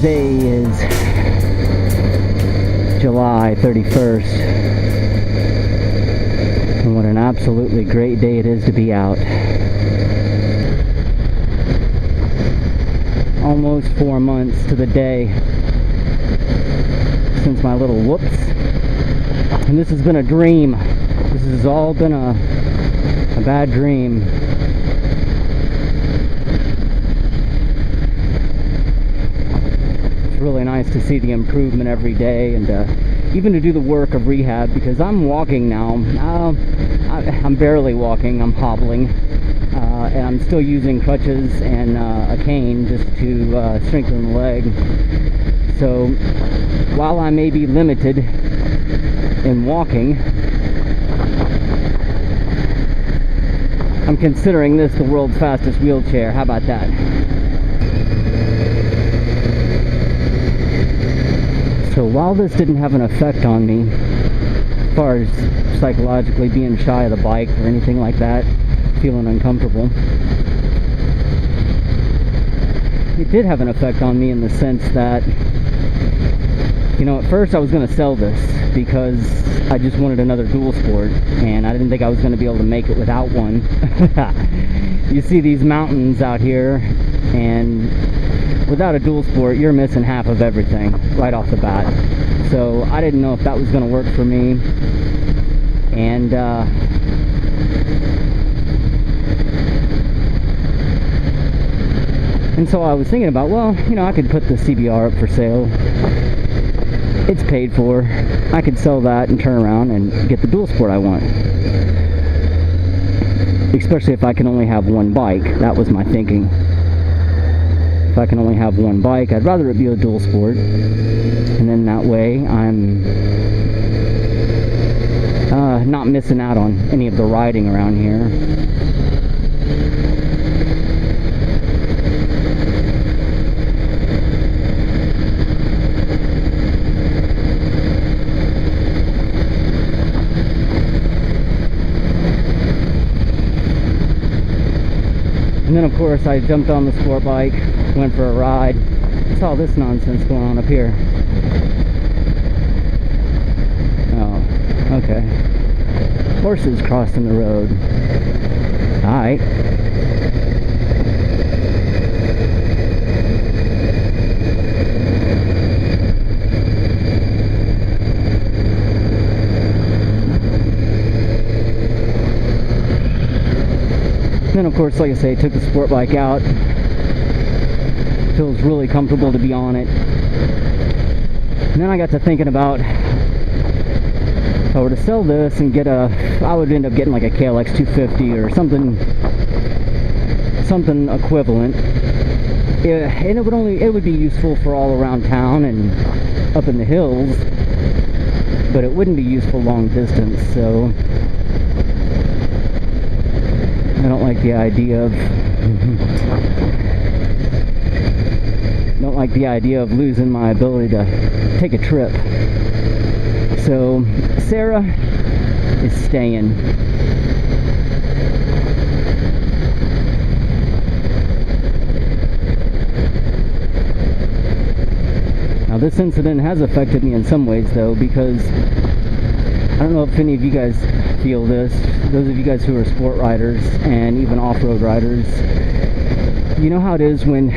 Today is July 31st, and what an absolutely great day it is to be out. Almost 4 months to the day since my little whoops, and this has been a dream. This has all been a bad dream. Really nice to see the improvement every day, and even to do the work of rehab, because I'm walking now. I'm barely walking, I'm hobbling, and I'm still using crutches and a cane just to strengthen the leg. So while I may be limited in walking, I'm considering this the world's fastest wheelchair. How about that? So while this didn't have an effect on me, as far as psychologically being shy of the bike or anything like that, feeling uncomfortable, it did have an effect on me in the sense that, you know, at first I was going to sell this because I just wanted another dual sport, and I didn't think I was going to be able to make it without one. You see these mountains out here, and without a dual sport, you're missing half of everything right off the bat. So I didn't know if that was going to work for me. And so I was thinking about, well, you know, I could put the CBR up for sale. It's paid for. I could sell that and turn around and get the dual sport I want. Especially if I can only have one bike. That was my thinking. If I can only have one bike, I'd rather it be a dual sport, and then that way I'm not missing out on any of the riding around here. And then of course I jumped on the sport bike, went for a ride, saw this nonsense going on up here. Oh, okay. Horses crossing the road. Alright. Then of course, like I say, took the sport bike out. Feels really comfortable to be on it. And then I got to thinking about, if I were to sell this and get I would end up getting like a KLX 250 or something equivalent. And it would be useful for all around town and up in the hills, but it wouldn't be useful long distance. So I don't like the idea of losing my ability to take a trip. So Sarah is staying. Now this incident has affected me in some ways though, because I don't know if any of you guys feel this. Those of you guys who are sport riders and even off-road riders, you know how it is when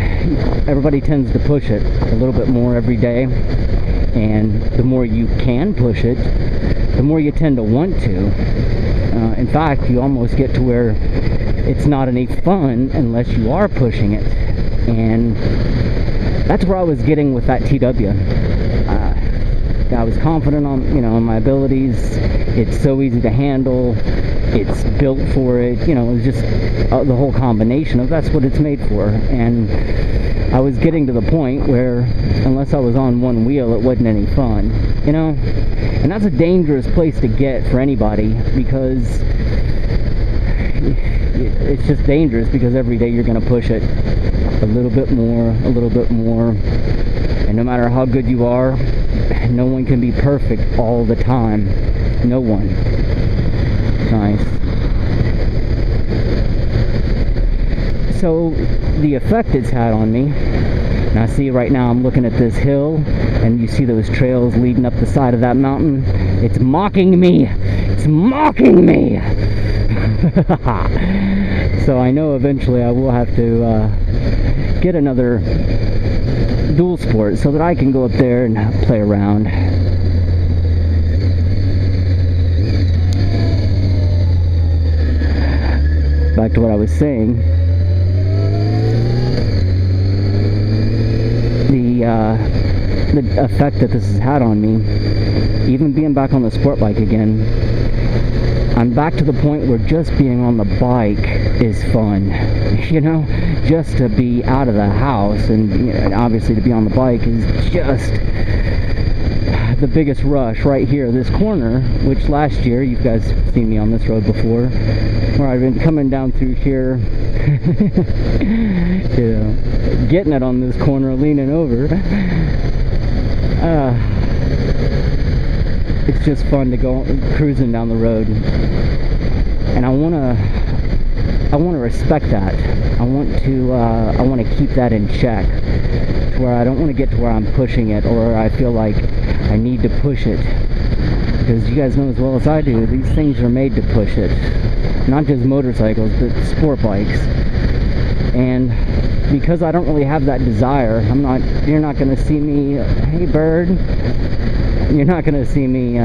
everybody tends to push it a little bit more every day, and the more you can push it, the more you tend to want to. In fact, you almost get to where it's not any fun unless you are pushing it. And that's where I was getting with that TW. I was confident on my abilities. It's so easy to handle. It's built for it. It was just the whole combination of that's what it's made for. And I was getting to the point where unless I was on one wheel, it wasn't any fun. And that's a dangerous place to get for anybody, because it's just dangerous, because every day you're going to push it a little bit more, and no matter how good you are, no one can be perfect all the time. No one. Nice. So the effect it's had on me, now see right now I'm looking at this hill, and you see those trails leading up the side of that mountain. It's mocking me. It's mocking me. So I know eventually I will have to get another dual sport so that I can go up there and play around. Back to what I was saying. The effect that this has had on me, even being back on the sport bike again, I'm back to the point where just being on the bike is fun. Just to be out of the house and obviously to be on the bike is just the biggest rush right here. This corner, which last year, you guys seen me on this road before, where I've been coming down through here, getting it on this corner, leaning over. It's just fun to go cruising down the road, and I want to respect that. I want to keep that in check, to where I don't want to get to where I'm pushing it, or I feel like I need to push it, because you guys know as well as I do, these things are made to push it. Not just motorcycles, but sport bikes. And because I don't really have that desire, you're not going to see me, hey bird, you're not going to see me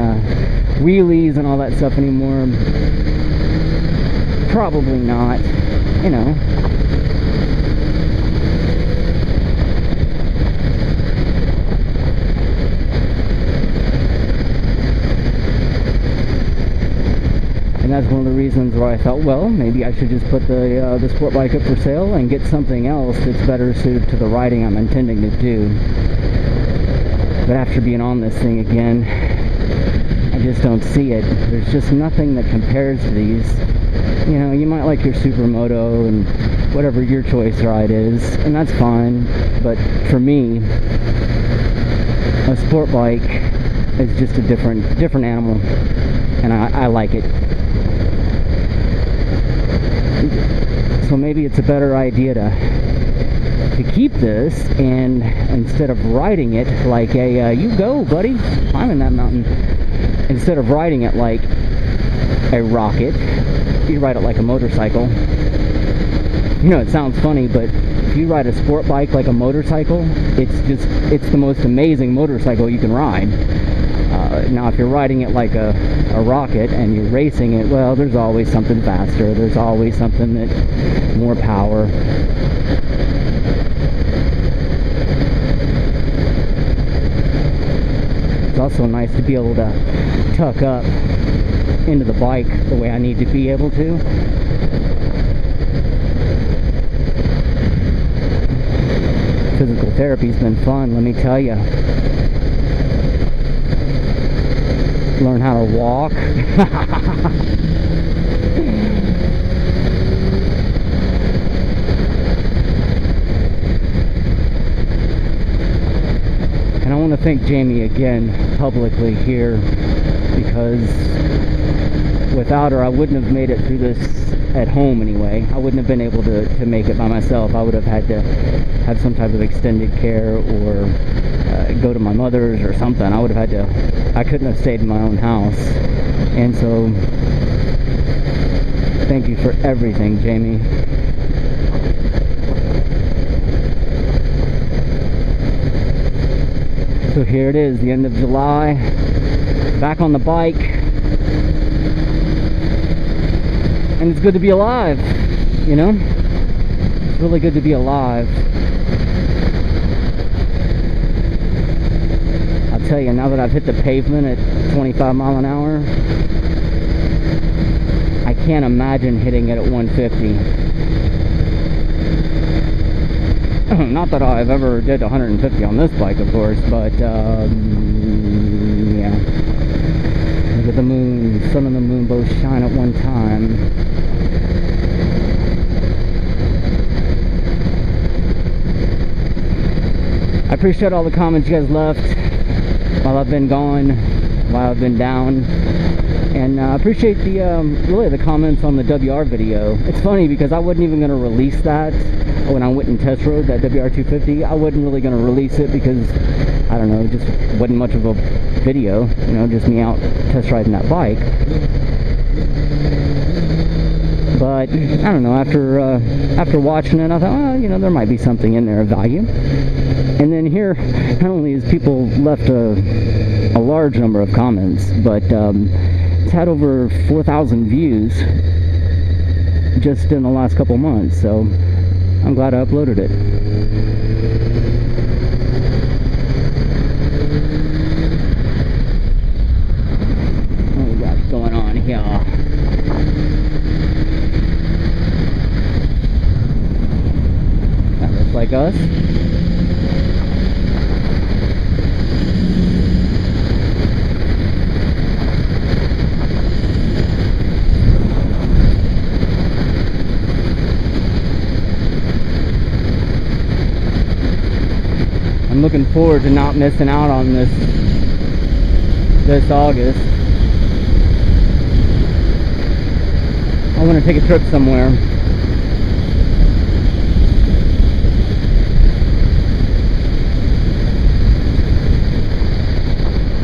wheelies and all that stuff anymore. Probably not, And that's one of the reasons why I thought, well, maybe I should just put the sport bike up for sale and get something else that's better suited to the riding I'm intending to do. But after being on this thing again, I just don't see it. There's just nothing that compares to these. You might like your Supermoto and whatever your choice ride is, and that's fine. But for me, a sport bike is just a different animal, and I like it. So maybe it's a better idea to keep this, and instead of riding it like you go buddy, I'm in that mountain, instead of riding it like a rocket, you ride it like a motorcycle. It sounds funny, but if you ride a sport bike like a motorcycle, it's the most amazing motorcycle you can ride. Now if you're riding it like a rocket and you're racing it, well, there's always something faster, there's always something that more power. It's also nice to be able to tuck up into the bike the way I need to be able to. Physical therapy's been fun, let me tell you. Learn how to walk. And I want to thank Jamie again publicly here, because without her I wouldn't have made it through this at home anyway. I wouldn't have been able to make it by myself. I would have had to have some type of extended care, or go to my mother's or something. I couldn't have stayed in my own house. And so thank you for everything, Jamie. So here it is, the end of July, back on the bike. And it's good to be alive, you know? It's really good to be alive. I'll tell you, now that I've hit the pavement at 25 mile an hour, I can't imagine hitting it at 150. Not that I've ever did 150 on this bike, of course, but yeah. Look at the moon, sun and the moon both shine at one time. I appreciate all the comments you guys left while I've been gone, while I've been down. And I appreciate the really the comments on the WR video. It's funny because I wasn't even going to release that when I went and test rode that WR250. I wasn't really going to release it because, I don't know, it just wasn't much of a video, you know, just me out test riding that bike. But I don't know, after watching it, I thought, oh, you know, there might be something in there of value. And then here, not only has people left a large number of comments, but it's had over 4,000 views just in the last couple months, so I'm glad I uploaded it. What we got going on here? That looks like us. I'm looking forward to not missing out on this August. I want to take a trip somewhere.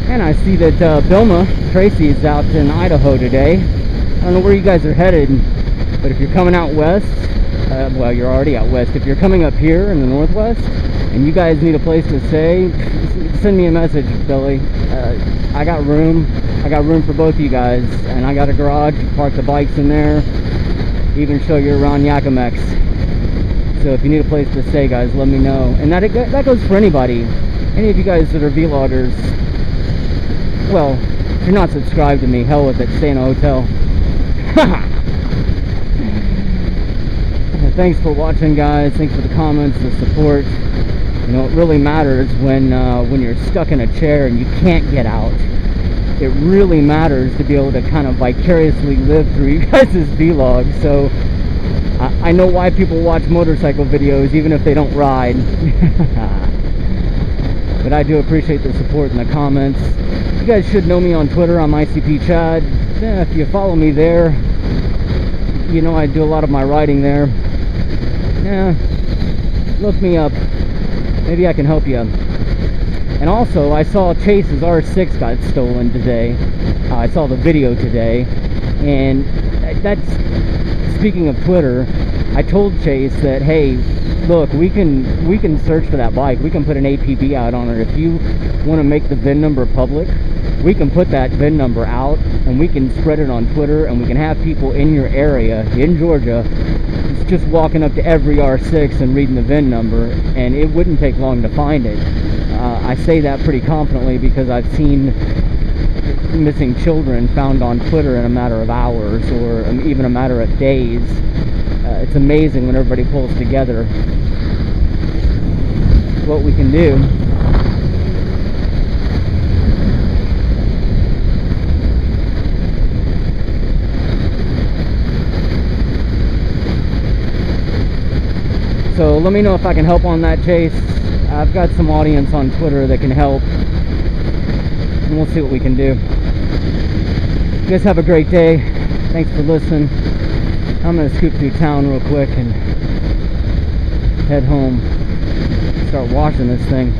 And I see that Bilma Tracy is out in Idaho today. I don't know where you guys are headed, but if you're coming out west, well, you're already out west. If you're coming up here in the northwest, and you guys need a place to stay, send me a message, Billy. I got room for both of you guys, and I got a garage, park the bikes in there, even show you around Yakimex. So if you need a place to stay, guys, let me know. And that goes for anybody, any of you guys that are vloggers. Well, if you're not subscribed to me, hell with it, stay in a hotel. Thanks for watching, guys. Thanks for the comments, the support. You know, it really matters when you're stuck in a chair and you can't get out. It really matters to be able to kind of vicariously live through you guys' vlogs. So I know why people watch motorcycle videos even if they don't ride. But I do appreciate the support and the comments. You guys should know me on Twitter. I'm ICP Chad. Yeah, if you follow me there, you know I do a lot of my riding there. Yeah, look me up. Maybe I can help you. And also, I saw Chase's R6 got stolen today. I saw the video today. And that's, speaking of Twitter, I told Chase that, hey, look, we can search for that bike. We can put an APB out on it. If you want to make the VIN number public, we can put that VIN number out and we can spread it on Twitter, and we can have people in your area, in Georgia, just walking up to every R6 and reading the VIN number, and it wouldn't take long to find it. I say that pretty confidently because I've seen missing children found on Twitter in a matter of hours or even a matter of days. It's amazing when everybody pulls together what we can do. So let me know if I can help on that, Chase. I've got some audience on Twitter that can help, and we'll see what we can do. You guys have a great day. Thanks for listening. I'm going to scoop through town real quick and head home. Start washing this thing.